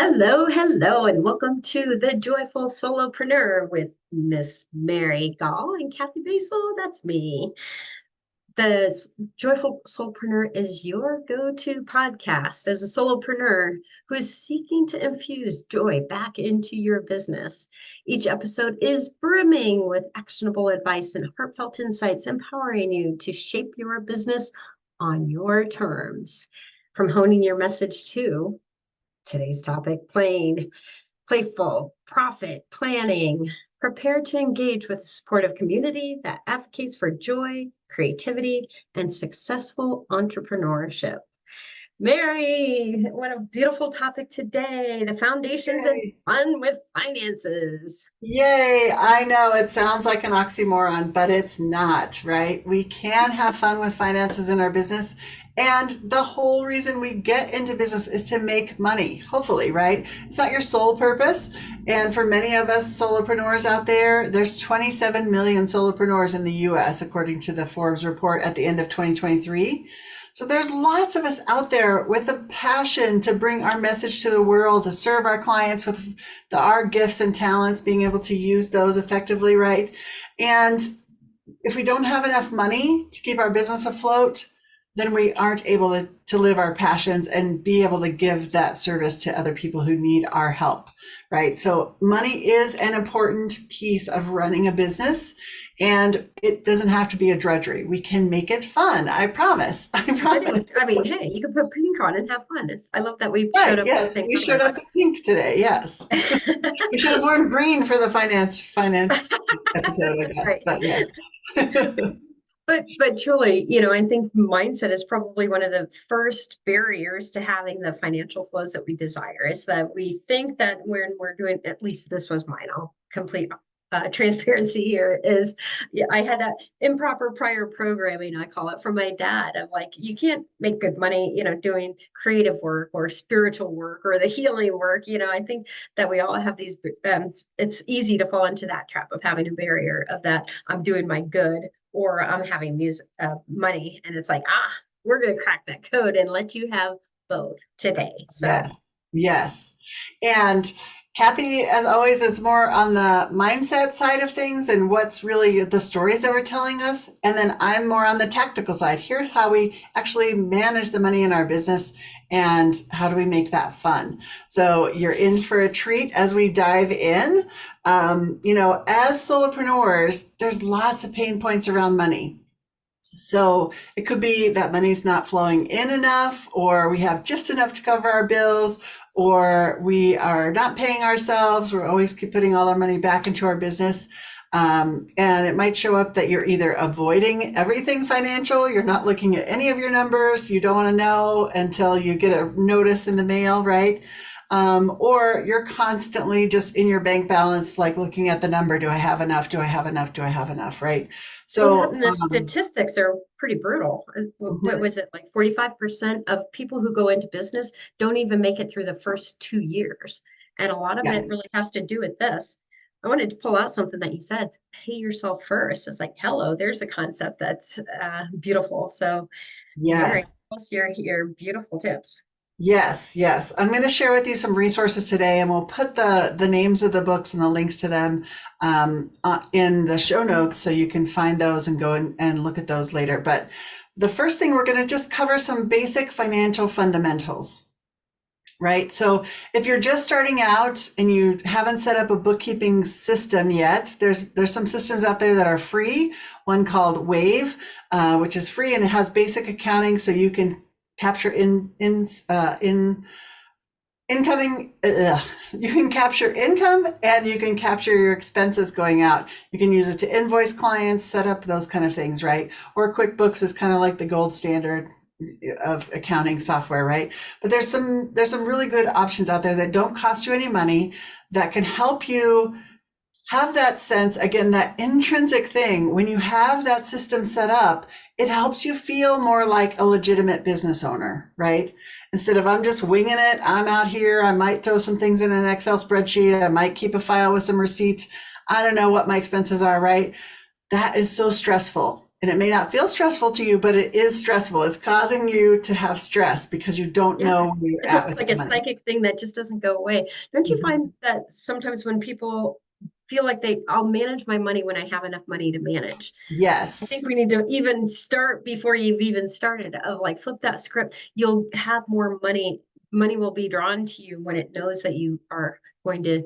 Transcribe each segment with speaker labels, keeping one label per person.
Speaker 1: Hello, and welcome to the Joyful Solopreneur with Miss Mary Gaul and Kathy Basel. That's me. The Joyful Solopreneur is your go-to podcast as a solopreneur who is seeking to infuse joy back into your business. Each episode is brimming with actionable advice and heartfelt insights, empowering you to shape your business on your terms. From honing your message to today's topic, playful, profit planning, prepared to engage with a supportive community that advocates for joy, creativity, and successful entrepreneurship. Mary, what a beautiful topic today. The foundations and
Speaker 2: Yay.
Speaker 1: fun with finances.
Speaker 2: Yay. I know it sounds like an oxymoron, but it's not, right? We can have fun with finances in our business. And the whole reason we get into business is to make money, hopefully, right? It's not your sole purpose. And for many of us solopreneurs out there, there's 27 million solopreneurs in the US, according to the Forbes report at the end of 2023. So there's lots of us out there with a passion to bring our message to the world, to serve our clients with our gifts and talents, being able to use those effectively, right? And if we don't have enough money to keep our business afloat, then we aren't able to live our passions and be able to give that service to other people who need our help, right? So money is an important piece of running a business, and it doesn't have to be a drudgery. We can make it fun. I promise. I promise.
Speaker 1: I mean, hey, you can put pink on and have fun. I love that we showed
Speaker 2: Right.
Speaker 1: up with the
Speaker 2: Yes.
Speaker 1: same
Speaker 2: We showed
Speaker 1: color.
Speaker 2: up in pink today. Yes. We should have worn green for the finance episode, I guess,
Speaker 1: Right.
Speaker 2: but yes.
Speaker 1: But truly, I think mindset is probably one of the first barriers to having the financial flows that we desire, is that we think that when we're doing, at least this was mine, I'll complete transparency here, is I had that improper prior programming, I call it, from my dad, of like, you can't make good money, doing creative work or spiritual work or the healing work. I think that we all have these, it's easy to fall into that trap of having a barrier of that I'm doing my good, or I'm having money. And it's like, we're going to crack that code and let you have both today. So
Speaker 2: Yes. Yes. And Kathy, as always, is more on the mindset side of things and what's really the stories that we're telling us. And then I'm more on the tactical side. Here's how we actually manage the money in our business and how do we make that fun. So you're in for a treat as we dive in. As solopreneurs, there's lots of pain points around money. So it could be that money's not flowing in enough, or we have just enough to cover our bills, or we are not paying ourselves. We're always keep putting all our money back into our business. And it might show up that you're either avoiding everything financial, you're not looking at any of your numbers, you don't want to know until you get a notice in the mail, right? Or you're constantly just in your bank balance, like looking at the number. Do I have enough? Do I have enough? Do I have enough? Right.
Speaker 1: well,
Speaker 2: So,
Speaker 1: the statistics are pretty brutal. What
Speaker 2: mhm,
Speaker 1: was it, like 45% of people who go into business don't even make it through the first 2 years? And a lot of it
Speaker 2: yes,
Speaker 1: really has to do with this. I wanted to pull out something that you said, pay yourself first. It's like, hello, there's a concept that's beautiful. So Mary,
Speaker 2: yes.
Speaker 1: what's your beautiful tips?
Speaker 2: Yes, yes. I'm going to share with you some resources today, and we'll put the names of the books and the links to them in the show notes so you can find those and go and look at those later. But the first thing, we're going to just cover some basic financial fundamentals, right? So if you're just starting out and you haven't set up a bookkeeping system yet, there's some systems out there that are free. One called Wave, which is free, and it has basic accounting, so you can capture in incoming you can capture income and you can capture your expenses going out. You can use it to invoice clients, set up those kind of things, right? Or QuickBooks is kind of like the gold standard of accounting software, right? But there's some really good options out there that don't cost you any money, that can help you have that sense, again, that intrinsic thing. When you have that system set up, it helps you feel more like a legitimate business owner, right? Instead of, I'm just winging it, I'm out here, I might throw some things in an Excel spreadsheet, I might keep a file with some receipts, I don't know what my expenses are, right? That is so stressful. And it may not feel stressful to you, but it is stressful. It's causing you to have stress because you don't
Speaker 1: Yeah.
Speaker 2: know where you're
Speaker 1: It's
Speaker 2: at
Speaker 1: almost
Speaker 2: with
Speaker 1: like
Speaker 2: your
Speaker 1: a
Speaker 2: money.
Speaker 1: psychic thing that just doesn't go away. Don't you
Speaker 2: Mhm.
Speaker 1: find that sometimes when people feel like I'll manage my money when I have enough money to manage? I
Speaker 2: Yes.
Speaker 1: think we need to even start before you've even started of like flip that script. You'll have more money. Money will be drawn to you when it knows that you are going to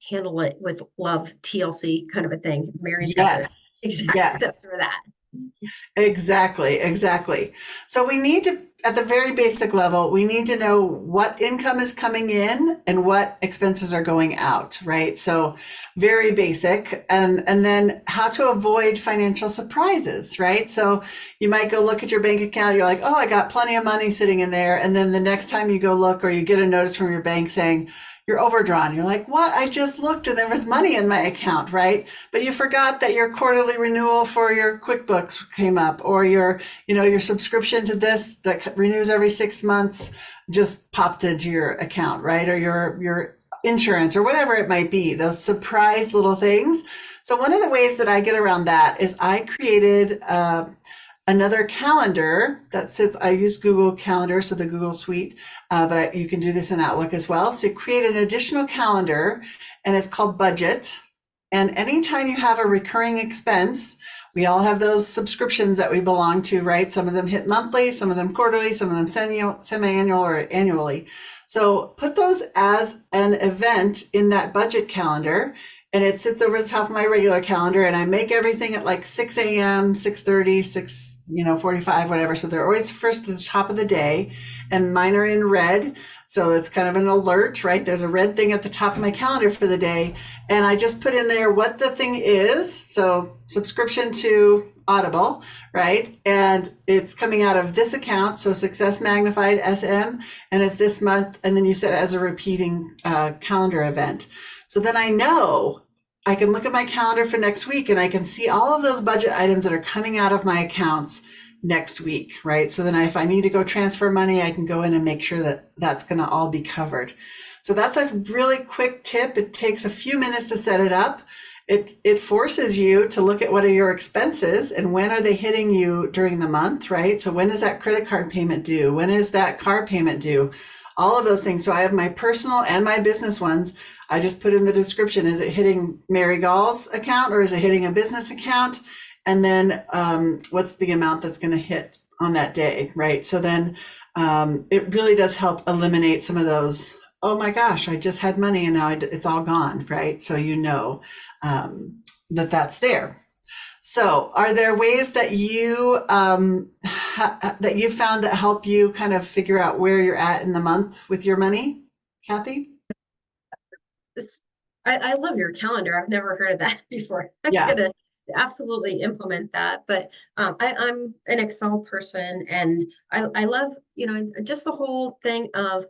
Speaker 1: handle it with love, TLC kind of a thing. Mary's got the
Speaker 2: Yes.
Speaker 1: exact steps
Speaker 2: Yes.
Speaker 1: for that.
Speaker 2: Exactly, exactly. So we need to, at the very basic level, we need to know what income is coming in and what expenses are going out, right? So very basic. And then how to avoid financial surprises, right? So you might go look at your bank account, you're like, oh, I got plenty of money sitting in there. And then the next time you go look or you get a notice from your bank saying, you're overdrawn. You're like, what? I just looked and there was money in my account, right? But you forgot that your quarterly renewal for your QuickBooks came up, or your subscription to this that renews every 6 months just popped into your account, right? Or your insurance or whatever it might be, those surprise little things. So one of the ways that I get around that is I created another calendar that sits. I use Google Calendar, so the Google Suite, but you can do this in Outlook as well. So you create an additional calendar, and it's called Budget. And anytime you have a recurring expense, we all have those subscriptions that we belong to, right? Some of them hit monthly, some of them quarterly, some of them semi-annual or annually. So put those as an event in that budget calendar, and it sits over the top of my regular calendar, and I make everything at like 6 a.m., 6:30, 6:45, whatever. So they're always first at the top of the day, and mine are in red. So it's kind of an alert, right? There's a red thing at the top of my calendar for the day. And I just put in there what the thing is. So subscription to Audible, right? And it's coming out of this account. So Success Magnified SM, and it's this month. And then you set it as a repeating calendar event. So then I know I can look at my calendar for next week and I can see all of those budget items that are coming out of my accounts next week, right? So then if I need to go transfer money, I can go in and make sure that that's going to all be covered. So that's a really quick tip. It takes a few minutes to set it up. It forces you to look at what are your expenses and when are they hitting you during the month, right? So when is that credit card payment due? When is that car payment due? All of those things. So I have my personal and my business ones. I just put in the description, is it hitting Mary Gaul's account or is it hitting a business account? And then what's the amount that's going to hit on that day, right? So then it really does help eliminate some of those, oh my gosh, I just had money and now it's all gone, right? So you know that that's there. So are there ways that that you found that help you kind of figure out where you're at in the month with your money, Kathy?
Speaker 1: This, I love your calendar. I've never heard of that before. I'm
Speaker 2: Yeah.
Speaker 1: gonna absolutely implement that. But I'm an Excel person, and I love, just the whole thing of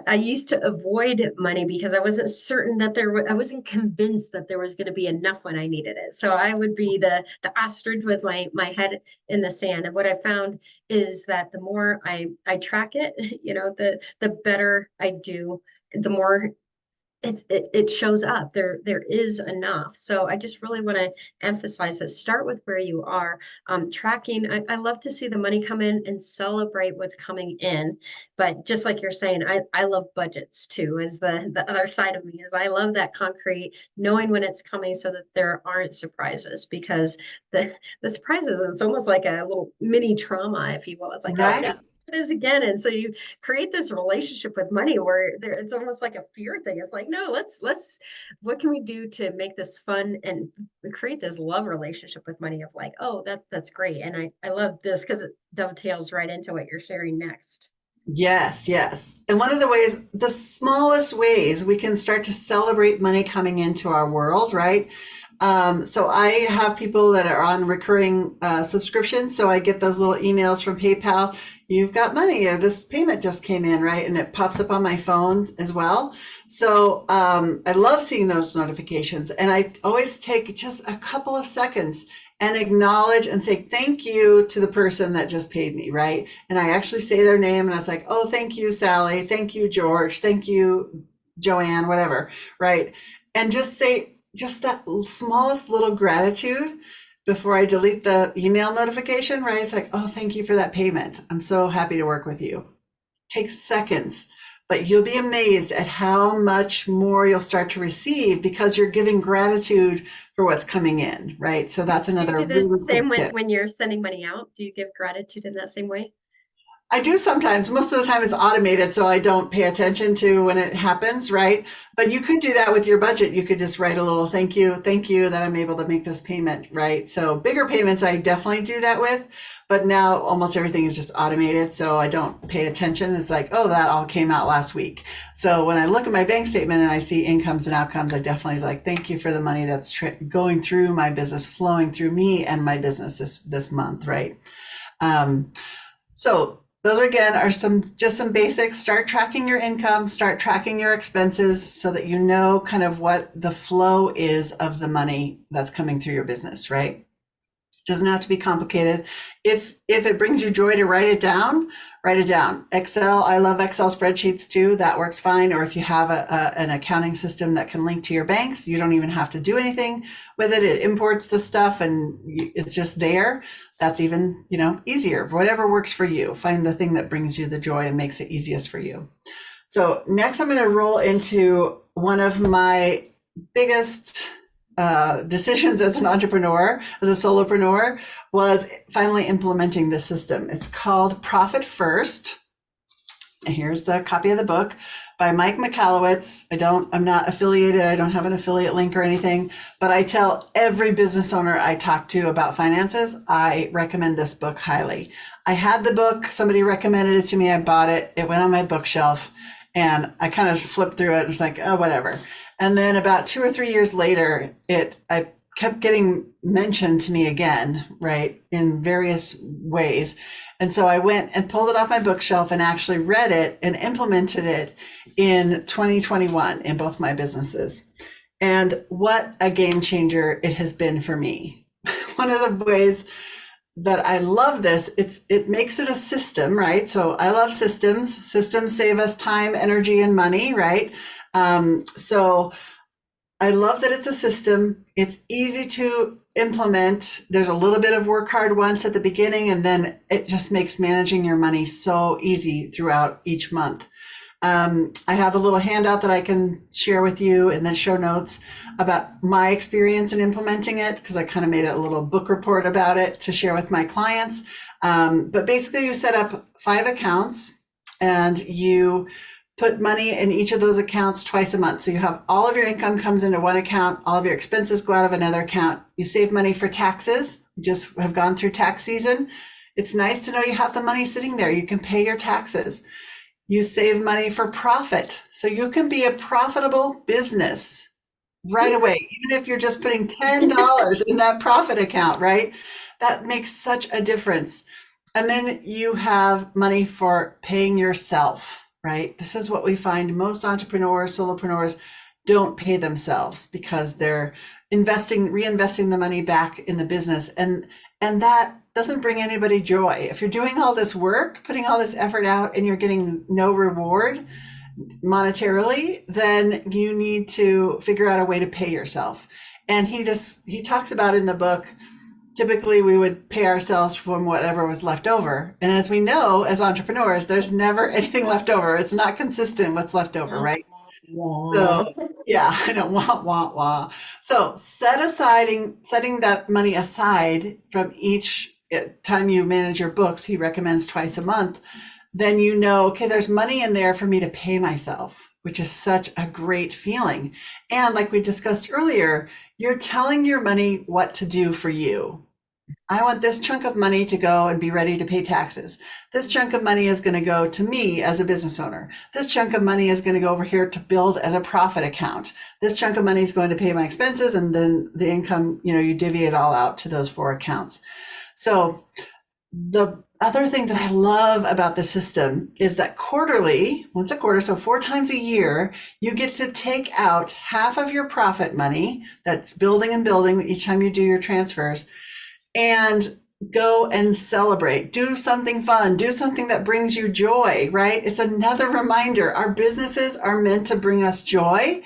Speaker 1: I used to avoid money because I wasn't certain that I wasn't convinced that there was going to be enough when I needed it. So I would be the ostrich with my head in the sand. And what I found is that the more I track it, the better I do, the more it shows up. There is enough. So I just really want to emphasize that start with where you are. Tracking, I love to see the money come in and celebrate what's coming in. But just like you're saying, I love budgets too, is the other side of me is I love that concrete, knowing when it's coming so that there aren't surprises, because the surprises, it's almost like a little mini trauma, if you will. It's like, oh no,
Speaker 2: Right.
Speaker 1: it is again. And so you create this relationship with money where it's almost like a fear thing. It's like, no, let's what can we do to make this fun and create this love relationship with money of like, oh, that's great. And I love this because it dovetails right into what you're sharing next.
Speaker 2: Yes, yes. And one of the ways, the smallest ways we can start to celebrate money coming into our world, right? So I have people that are on recurring subscriptions. So I get those little emails from PayPal. You've got money. This payment just came in, right? And it pops up on my phone as well. So I love seeing those notifications. And I always take just a couple of seconds and acknowledge and say thank you to the person that just paid me, right? And I actually say their name and I was like, oh, thank you, Sally. Thank you, George. Thank you, Joanne, whatever, right? And just say just that smallest little gratitude before I delete the email notification, right? It's like, oh, thank you for that payment. I'm so happy to work with you. Takes seconds, but you'll be amazed at how much more you'll start to receive because you're giving gratitude for what's coming in, right? So that's
Speaker 1: Do you
Speaker 2: another
Speaker 1: do the
Speaker 2: really
Speaker 1: same
Speaker 2: quick
Speaker 1: with
Speaker 2: tip.
Speaker 1: when you're sending money out? Do you give gratitude in that same way?
Speaker 2: I do sometimes. Most of the time it's automated, so I don't pay attention to when it happens, right? But you could do that with your budget. You could just write a little thank you that I'm able to make this payment, right? So bigger payments, I definitely do that with, but now almost everything is just automated, so I don't pay attention. It's like, oh, that all came out last week. So when I look at my bank statement and I see incomes and outcomes, I definitely is like, thank you for the money that's going through my business, flowing through me and my business this month, right? Um, so those again are some basics. Start tracking your income, start tracking your expenses so that you know kind of what the flow is of the money that's coming through your business, right? Doesn't have to be complicated. If it brings you joy to write it down, write it down. Excel, I love Excel spreadsheets too. That works fine. Or if you have an accounting system that can link to your banks, you don't even have to do anything with it. It imports the stuff and it's just there. That's even, easier. Whatever works for you. Find the thing that brings you the joy and makes it easiest for you. So next I'm going to roll into one of my biggest decisions as an entrepreneur, as a solopreneur, was finally implementing this system. It's called Profit First. And here's the copy of the book by Mike Michalowicz. I'm not affiliated. I don't have an affiliate link or anything, but I tell every business owner I talk to about finances, I recommend this book highly. I had the book, somebody recommended it to me. I bought it. It went on my bookshelf and I kind of flipped through it. It was like, oh, whatever. And then about 2 or 3 years later, I kept getting mentioned to me again, right, in various ways. And so I went and pulled it off my bookshelf and actually read it and implemented it in 2021 in both my businesses. And what a game changer it has been for me. One of the ways that I love this, it makes it a system, right? So I love systems. Systems save us time, energy, and money, right? So I love that it's a system. It's easy to implement. There's a little bit of work hard once at the beginning, and then it just makes managing your money so easy throughout each month. I have a little handout that I can share with you in the show notes about my experience in implementing it, because I kind of made a little book report about it to share with my clients. But basically you set up 5 accounts and you put money in each of those accounts twice a month. So you have all of your income comes into one account, all of your expenses go out of another account. You save money for taxes. You just have gone through tax season. It's nice to know you have the money sitting there. You can pay your taxes. You save money for profit. So you can be a profitable business right away, even if you're just putting $10 in that profit account, right? That makes such a difference. And then you have money for paying yourself, right? This is what we find most entrepreneurs, solopreneurs don't pay themselves because they're reinvesting the money back in the business. And that doesn't bring anybody joy. If you're doing all this work, putting all this effort out and you're getting no reward monetarily, then you need to figure out a way to pay yourself. And he talks about in the book, typically we would pay ourselves from whatever was left over. And as we know, as entrepreneurs, there's never anything left over. It's not consistent what's left over, right? So yeah, I don't want. So setting that money aside from each time you manage your books, he recommends twice a month. Then you know, okay, there's money in there for me to pay myself, which is such a great feeling. And like we discussed earlier, you're telling your money what to do for you. I want this chunk of money to go and be ready to pay taxes. This chunk of money is going to go to me as a business owner. This chunk of money is going to go over here to build as a profit account. This chunk of money is going to pay my expenses, and then the income, you divvy it all out to those 4 accounts. So the other thing that I love about the system is that quarterly, once a quarter, so 4 times a year, you get to take out half of your profit money that's building and building each time you do your transfers, and go and celebrate, do something fun, do something that brings you joy, right? It's another reminder. Our businesses are meant to bring us joy.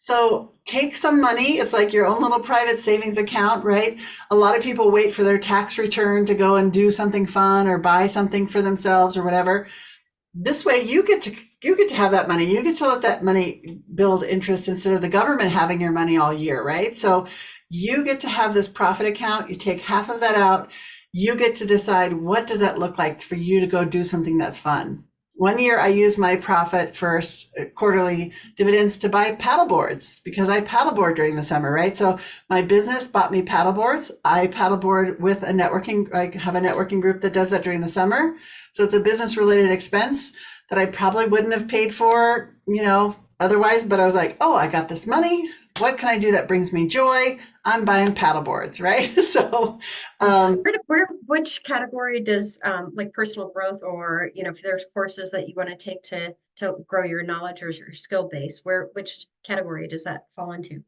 Speaker 2: So take some money. It's like your own little private savings account, right? A lot of people wait for their tax return to go and do something fun or buy something for themselves or whatever. This way you get to have that money. You get to let that money build interest instead of the government having your money all year, right? So you get to have this profit account. You take half of that out. You get to decide what does that look like for you to go do something that's fun. One year I used my profit first quarterly dividends to buy paddle boards because I paddleboard during the summer, right? So my business bought me paddle boards. I paddleboard with I have a networking group that does that during the summer. So it's a business related expense that I probably wouldn't have paid for, otherwise. But I was like, oh, I got this money. What can I do that brings me joy? I'm buying paddle boards, right? So,
Speaker 1: Which category does like personal growth, or if there's courses that you want to take to grow your knowledge or your skill base, which category does that fall into?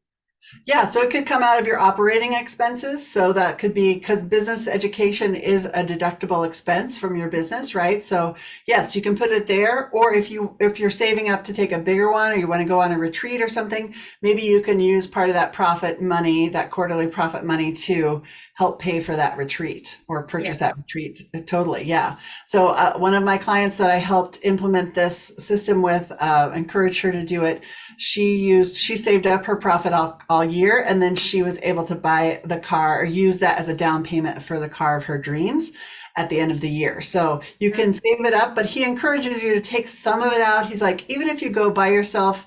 Speaker 2: yeah, so it could come out of your operating expenses. So that could be because business education is a deductible expense from your business, right? So yes, you can put it there. Or if you're saving up to take a bigger one or you want to go on a retreat or something, maybe you can use part of that profit money, that quarterly profit money to help pay for that retreat or
Speaker 1: Yeah.
Speaker 2: purchase that retreat. Totally, yeah. So one of my clients that I helped implement this system with, encouraged her to do it. She saved up her profit all year, and then she was able to buy the car or use that as a down payment for the car of her dreams at the end of the year. So you can save it up, but he encourages you to take some of it out. He's like, even if you go buy yourself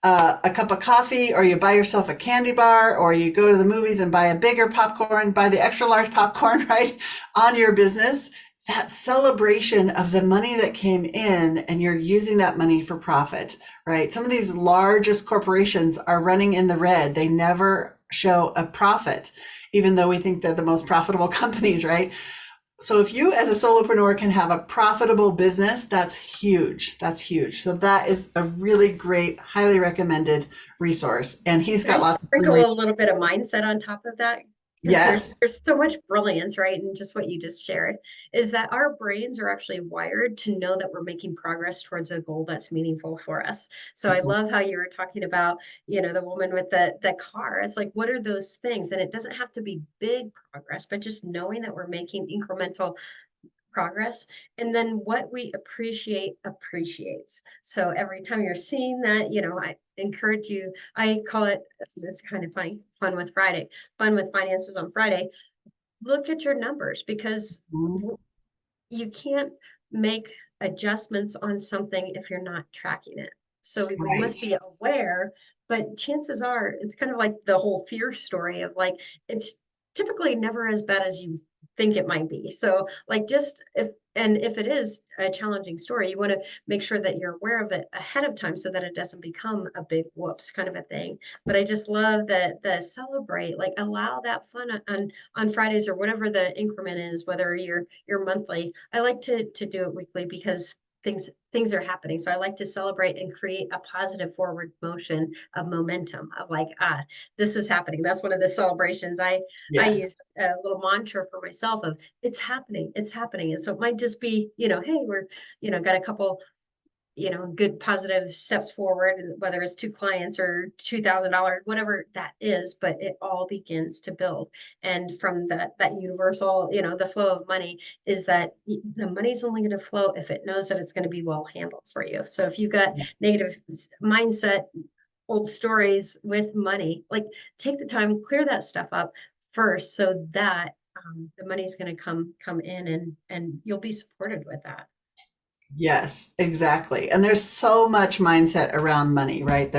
Speaker 2: a cup of coffee, or you buy yourself a candy bar, or you go to the movies and buy a bigger popcorn, buy the extra large popcorn, right, on your business, that celebration of the money that came in and you're using that money for profit, right? Some of these largest corporations are running in the red. They never show a profit, even though we think they're the most profitable companies, right? So if you as a solopreneur can have a profitable business, that's huge. That's huge. So that is a really great, highly recommended resource. And he's
Speaker 1: Can I
Speaker 2: got lots of fun
Speaker 1: sprinkle a little bit of
Speaker 2: resources.
Speaker 1: mindset on top of that? Because
Speaker 2: Yes.
Speaker 1: there's so much brilliance, right? In just what you just shared, is that our brains are actually wired to know that we're making progress towards a goal that's meaningful for us. So I love how you were talking about, the woman with the car. It's like, what are those things? And it doesn't have to be big progress, but just knowing that we're making incremental progress, and then what we appreciate appreciates. So every time you're seeing that, I encourage you, I call it, it's kind of funny, fun with finances on Friday. Look at your numbers, because you can't make adjustments on something if you're not tracking it. So we must
Speaker 2: Right.
Speaker 1: be aware, but chances are it's kind of like the whole fear story of like, it's typically never as bad as you think it might be. So like, just if it is a challenging story, you want to make sure that you're aware of it ahead of time so that it doesn't become a big whoops kind of a thing. But I just love that the celebrate, like allow that fun on Fridays or whatever the increment is, whether you're monthly. I like to do it weekly because things are happening. So I like to celebrate and create a positive forward motion of momentum of like, this is happening. That's one of the celebrations. I
Speaker 2: Yes.
Speaker 1: use a little mantra for myself of it's happening, it's happening. And so it might just be, hey, we're, got a couple good positive steps forward, whether it's two clients or $2,000, whatever that is, but it all begins to build. And from that universal, the flow of money is that the money's only going to flow if it knows that it's going to be well handled for you. So if you've got negative mindset, old stories with money, like take the time, clear that stuff up first so that the money's going to come in, and you'll be supported with that.
Speaker 2: Yes, exactly. And there's so much mindset around money, right?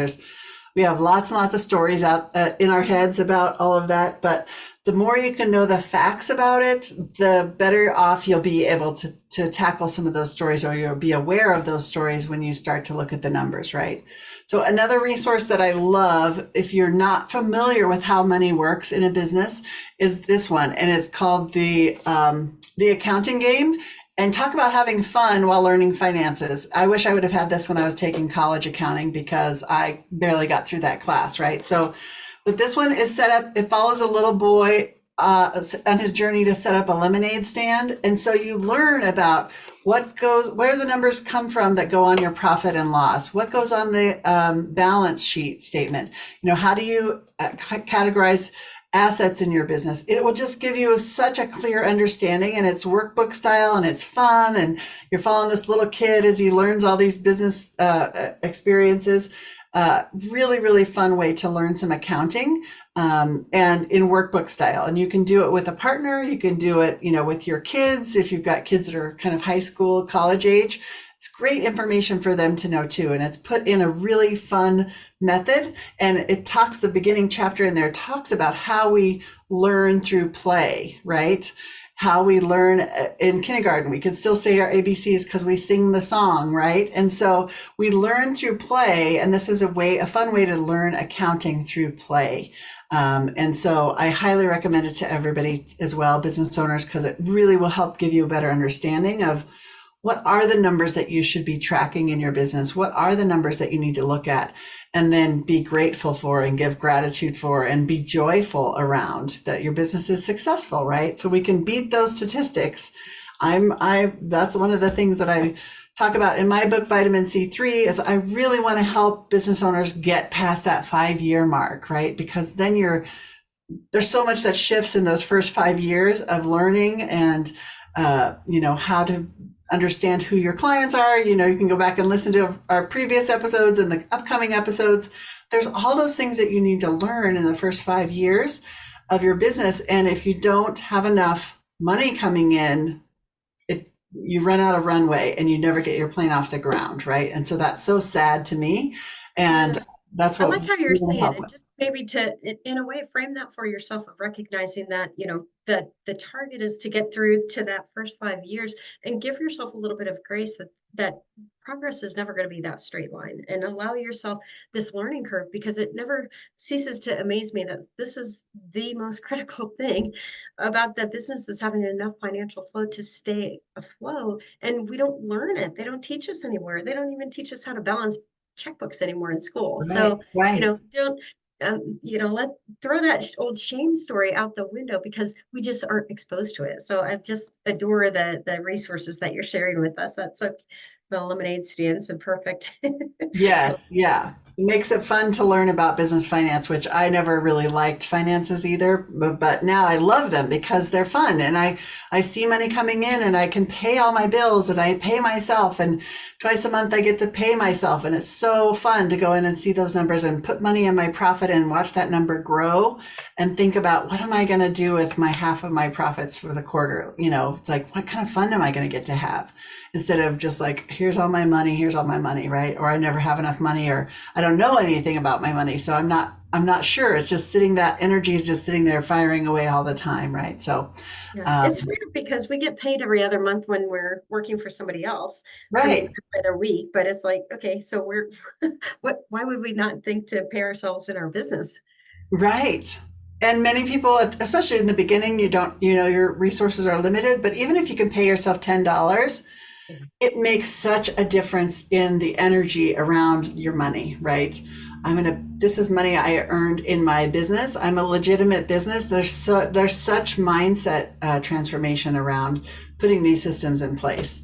Speaker 2: We have lots and lots of stories out in our heads about all of that, but the more you can know the facts about it, the better off you'll be able to tackle some of those stories, or you'll be aware of those stories when you start to look at the numbers, right? So another resource that I love, if you're not familiar with how money works in a business, is this one, and it's called the accounting game. And talk about having fun while learning finances. I wish I would have had this when I was taking college accounting because I barely got through that class, right? So, but this one is set up, it follows a little boy on his journey to set up a lemonade stand. And so you learn about Where the numbers come from that go on your profit and loss? What goes on the balance sheet statement? How do you categorize assets in your business? It will just give you such a clear understanding, and it's workbook style, and it's fun, and you're following this little kid as he learns all these business experiences. Really, really fun way to learn some accounting, and in workbook style. And you can do it with a partner. You can do it, with your kids. If you've got kids that are kind of high school, college age, it's great information for them to know too. And it's put in a really fun method. And the beginning chapter in there talks about how we learn through play, right? How we learn in kindergarten. We can still say our ABCs because we sing the song, right? And so we learn through play, and this is a fun way to learn accounting through play. And so I highly recommend it to everybody as well, business owners, because it really will help give you a better understanding of what are the numbers that you should be tracking in your business? What are the numbers that you need to look at and then be grateful for and give gratitude for and be joyful around that your business is successful, right? So we can beat those statistics. That's one of the things that I talk about in my book, Vitamin C3, is I really want to help business owners get past that 5-year mark, right? Because then there's so much that shifts in those first 5 years of learning and, how to understand who your clients are. You can go back and listen to our previous episodes and the upcoming episodes. There's all those things that you need to learn in the first 5 years of your business. And if you don't have enough money coming in, you run out of runway and you never get your plane off the ground, right? And so that's so sad to me. And that's
Speaker 1: I
Speaker 2: what
Speaker 1: like how you're
Speaker 2: we want to
Speaker 1: saying
Speaker 2: help
Speaker 1: it,
Speaker 2: with.
Speaker 1: just maybe in a way, frame that for yourself of recognizing that, the target is to get through to that first 5 years and give yourself a little bit of grace that progress is never going to be that straight line, and allow yourself this learning curve, because it never ceases to amaze me that this is the most critical thing about the business, is having enough financial flow to stay afloat. And we don't learn it. They don't teach us anywhere. They don't even teach us how to balance checkbooks anymore in school.
Speaker 2: Right,
Speaker 1: So,
Speaker 2: right.
Speaker 1: don't, let throw that old shame story out the window, because we just aren't exposed to it. So I just adore the resources that you're sharing with us. That's so, the lemonade stands and perfect.
Speaker 2: Yes, yeah. It makes it fun to learn about business finance, which I never really liked finances either, but now I love them because they're fun, and I see money coming in and I can pay all my bills and I pay myself, and twice a month I get to pay myself, and it's so fun to go in and see those numbers and put money in my profit and watch that number grow and think about what am I going to do with my half of my profits for the quarter. It's like, what kind of fun am I going to get to have? Instead of just like, here's all my money, right? Or I never have enough money, or I don't know anything about my money, so I'm not sure. It's just that energy is just sitting there firing away all the time, right? So,
Speaker 1: Yeah,
Speaker 2: um,
Speaker 1: it's weird because we get paid every other month when we're working for somebody else. I mean,
Speaker 2: right,
Speaker 1: every other week, but it's like, okay, so why would we not think to pay ourselves in our business?
Speaker 2: right. And many people, especially in the beginning, your resources are limited, but even if you can pay yourself $10,
Speaker 1: Yeah.
Speaker 2: it makes such a difference in the energy around your money, right? This is money I earned in my business. I'm a legitimate business. There's such mindset transformation around putting these systems in place.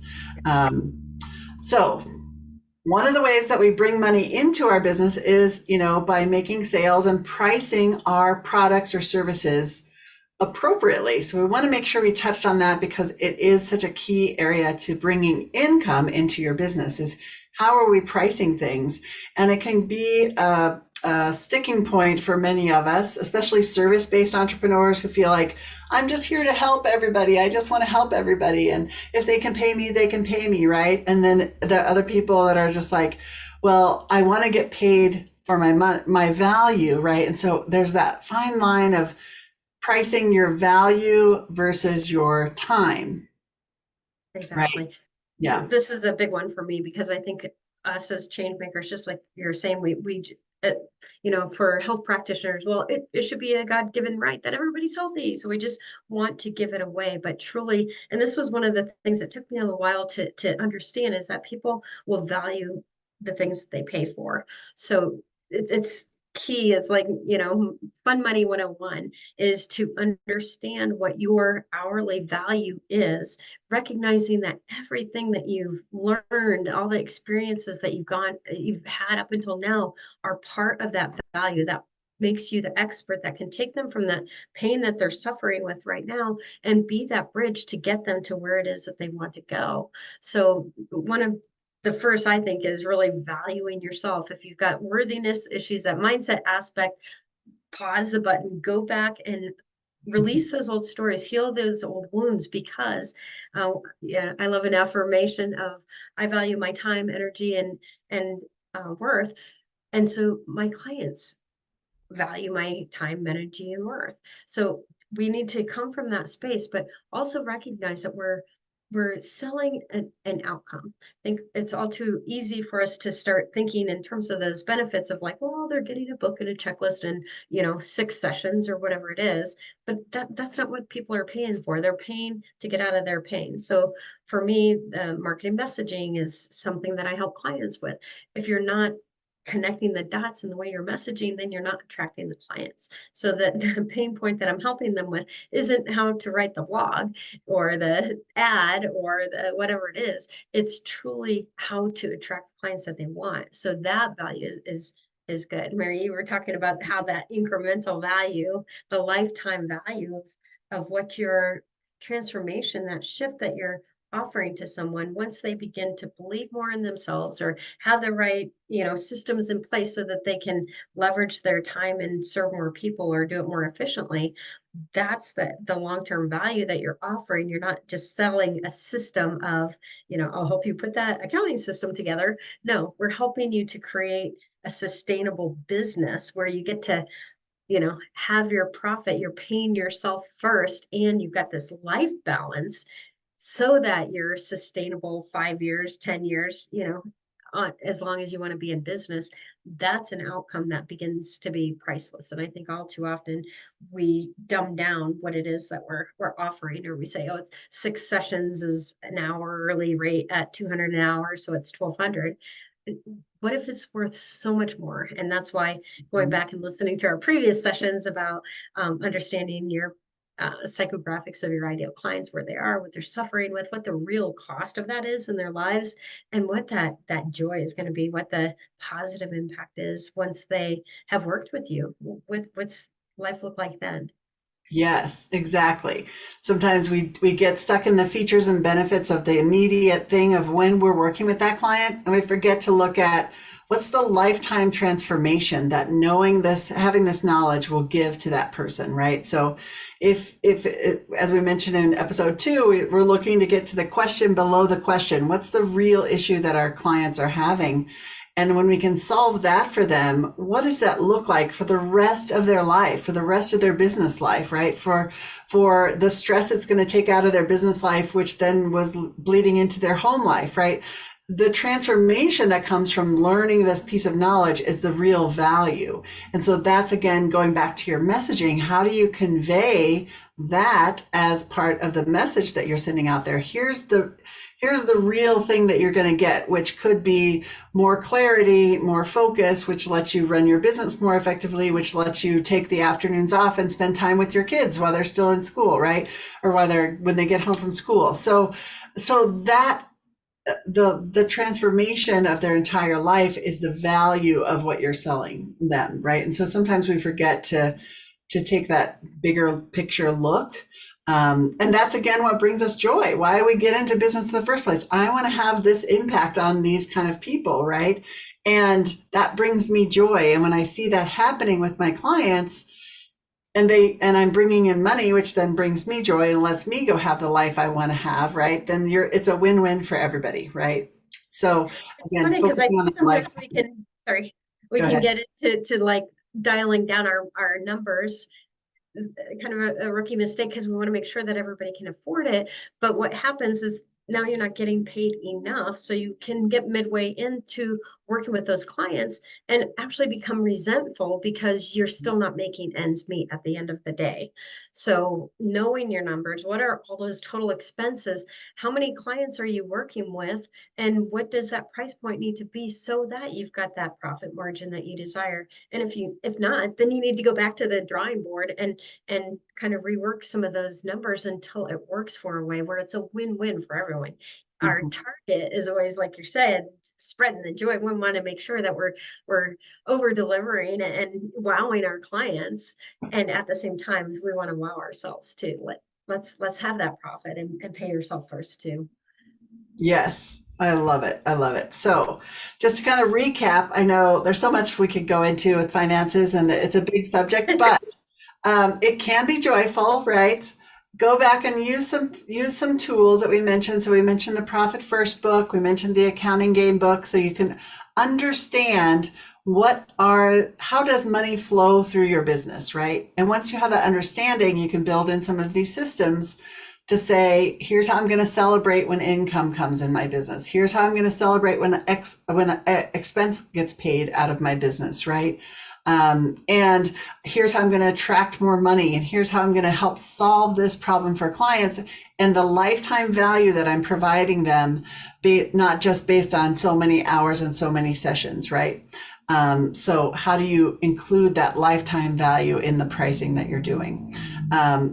Speaker 2: So one of the ways that we bring money into our business is, by making sales and pricing our products or services appropriately. So we want to make sure we touched on that because it is such a key area to bringing income into your business is how are we pricing things? And it can be a sticking point for many of us, especially service-based entrepreneurs who feel like, I'm just here to help everybody. I just want to help everybody. And if they can pay me, they can pay me, right? And then the other people that are just like, well, I want to get paid for my value, right? And so there's that fine line of pricing your value versus your time, right?
Speaker 1: Exactly.
Speaker 2: Yeah.
Speaker 1: This is a big one for me because I think us as change makers, just like you're saying, uh, for health practitioners, well, it should be a God-given right that everybody's healthy. So we just want to give it away. But truly, and this was one of the things that took me a little while to understand, is that people will value the things that they pay for. So it's key. It's like, fun money 101 is to understand what your hourly value is, recognizing that everything that you've learned, all the experiences that you've had up until now are part of that value that makes you the expert that can take them from that pain that they're suffering with right now and be that bridge to get them to where it is that they want to go. So one of the first, I think, is really valuing yourself. If you've got worthiness issues, that mindset aspect, pause the button, go back and release those old stories, heal those old wounds, because yeah, I love an affirmation of I value my time, energy, and worth. And so my clients value my time, energy, and worth. So we need to come from that space, but also recognize that we're selling an outcome. I think it's all too easy for us to start thinking in terms of those benefits of like, well, they're getting a book and a checklist and 6 sessions or whatever it is. But that's not what people are paying for. They're paying to get out of their pain. So for me, marketing messaging is something that I help clients with. If you're not connecting the dots in the way you're messaging, then you're not attracting the clients. So that the pain point that I'm helping them with isn't how to write the blog or the ad or the whatever it is. It's truly how to attract the clients that they want. So that value is good. Mary, you were talking about how that incremental value, the lifetime value of what your transformation, that shift that you're offering to someone, once they begin to believe more in themselves or have the right systems in place so that they can leverage their time and serve more people or do it more efficiently, that's the long-term value that you're offering. You're not just selling a system of, I'll help you put that accounting system together. No, we're helping you to create a sustainable business where you get to have your profit, you're paying yourself first, and you've got this life balance so that you're sustainable 5 years, 10 years, as long as you want to be in business. That's an outcome that begins to be priceless. And I think all too often we dumb down what it is that we're offering, or we say, oh, it's 6 sessions is an hourly rate at 200 an hour, so it's 1,200. What if it's worth so much more? And that's why going back and listening to our previous sessions about understanding your psychographics of your ideal clients, where they are, what they're suffering with, what the real cost of that is in their lives, and what that joy is going to be, what the positive impact is once they have worked with you. What's life look like then?
Speaker 2: Yes, exactly. Sometimes we get stuck in the features and benefits of the immediate thing of when we're working with that client, and we forget to look at what's the lifetime transformation that knowing this, having this knowledge will give to that person, right? So if as we mentioned in episode 2, we're looking to get to the question below the question, what's the real issue that our clients are having? And when we can solve that for them, what does that look like for the rest of their life, for the rest of their business life, right? For the stress it's going to take out of their business life, which then was bleeding into their home life, right? The transformation that comes from learning this piece of knowledge is the real value. And so that's, again, going back to your messaging. How do you convey that as part of the message that you're sending out there? Here's the real thing that you're going to get, which could be more clarity, more focus, which lets you run your business more effectively, which lets you take the afternoons off and spend time with your kids while they're still in school, right? Or when they get home from school. So that the transformation of their entire life is the value of what you're selling them, right? And so sometimes we forget to take that bigger picture look. And that's, again, what brings us joy. Why we get into business in the first place. I want to have this impact on these kind of people, right? And that brings me joy. And when I see that happening with my clients, and I'm bringing in money, which then brings me joy and lets me go have the life I want to have, right? Then it's a win-win for everybody, right? So
Speaker 1: It's
Speaker 2: again,
Speaker 1: funny because I
Speaker 2: focusing
Speaker 1: think
Speaker 2: on the life.
Speaker 1: sometimes we
Speaker 2: Go
Speaker 1: can
Speaker 2: ahead.
Speaker 1: get into like dialing down our numbers, kind of a rookie mistake, because we want to make sure that everybody can afford it. But what happens is now you're not getting paid enough. So you can get midway into working with those clients and actually become resentful because you're still not making ends meet at the end of the day. So knowing your numbers, what are all those total expenses? How many clients are you working with? And what does that price point need to be so that you've got that profit margin that you desire? And if not, then you need to go back to the drawing board and kind of rework some of those numbers until it works for a way where it's a win-win for everyone. Our
Speaker 2: Mhm.
Speaker 1: target is always, like you said, spreading the joy. We want to make sure that we're over delivering and wowing our clients, and at the same time we want to wow ourselves too. Let's have that profit and pay yourself first too.
Speaker 2: Yes, I love it. I love it. So, just to kind of recap, I know there's so much we could go into with finances, and it's a big subject, but it can be joyful, right? Go back and use some tools that we mentioned. So we mentioned the Profit First book, we mentioned the Accounting Game book, so you can understand how does money flow through your business, right? And once you have that understanding, you can build in some of these systems to say, here's how I'm going to celebrate when income comes in my business. Here's how I'm going to celebrate when an expense gets paid out of my business, right? And here's how I'm going to attract more money. And here's how I'm going to help solve this problem for clients, and the lifetime value that I'm providing them, not just based on so many hours and so many sessions, right? So how do you include that lifetime value in the pricing that you're doing?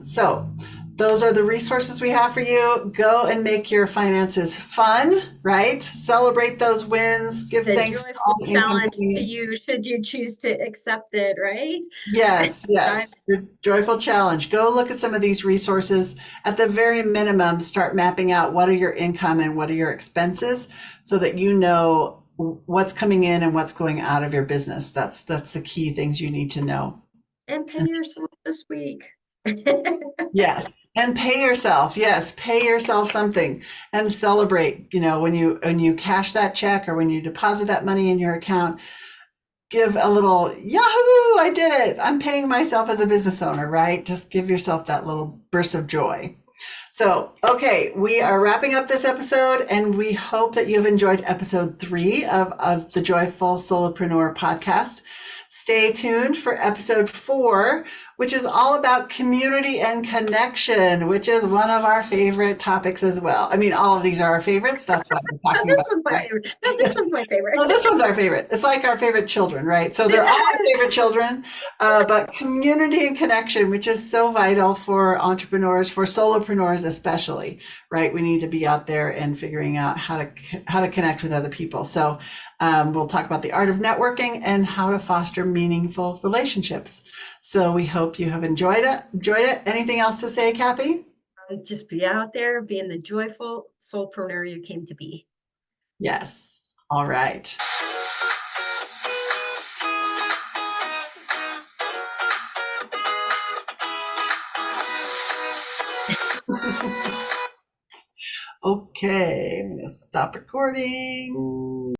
Speaker 2: So those are the resources we have for you. Go and make your finances fun, right? Celebrate those wins. Give
Speaker 1: The
Speaker 2: thanks to all
Speaker 1: joyful
Speaker 2: the income
Speaker 1: challenge
Speaker 2: coming
Speaker 1: to
Speaker 2: in.
Speaker 1: you, should you choose to accept it, right? And
Speaker 2: Yes,
Speaker 1: dive
Speaker 2: yes. Your joyful challenge. Go look at some of these resources. At the very minimum, start mapping out what are your income and what are your expenses so that you know what's coming in and what's going out of your business. That's the key things you need to know.
Speaker 1: and pay yourself this week.
Speaker 2: Yes, and pay yourself. Yes, pay yourself something and celebrate. When you cash that check or when you deposit that money in your account, give a little Yahoo! I did it. I'm paying myself as a business owner, right? Just give yourself that little burst of joy. So, okay, we are wrapping up this episode, and we hope that you've enjoyed episode 3 of the Joyful Solopreneur podcast. Stay tuned for episode 4, which is all about community and connection, which is one of our favorite topics as well. I mean, all of these are our favorites. That's why we're
Speaker 1: Oh,
Speaker 2: talking
Speaker 1: this
Speaker 2: about
Speaker 1: one's
Speaker 2: it,
Speaker 1: my
Speaker 2: right?
Speaker 1: favorite. No, this one's my favorite.
Speaker 2: Well, this one's our favorite. It's like our favorite children, right? So they're all our favorite children, but community and connection, which is so vital for entrepreneurs, for solopreneurs especially, right? We need to be out there and figuring out how to connect with other people. So we'll talk about the art of networking and how to foster meaningful relationships. So we hope you have enjoyed it. Anything else to say, Kathy?
Speaker 1: Just be out there being the joyful soulpreneur you came to be.
Speaker 2: Yes. All right. Okay, I'm going to stop recording.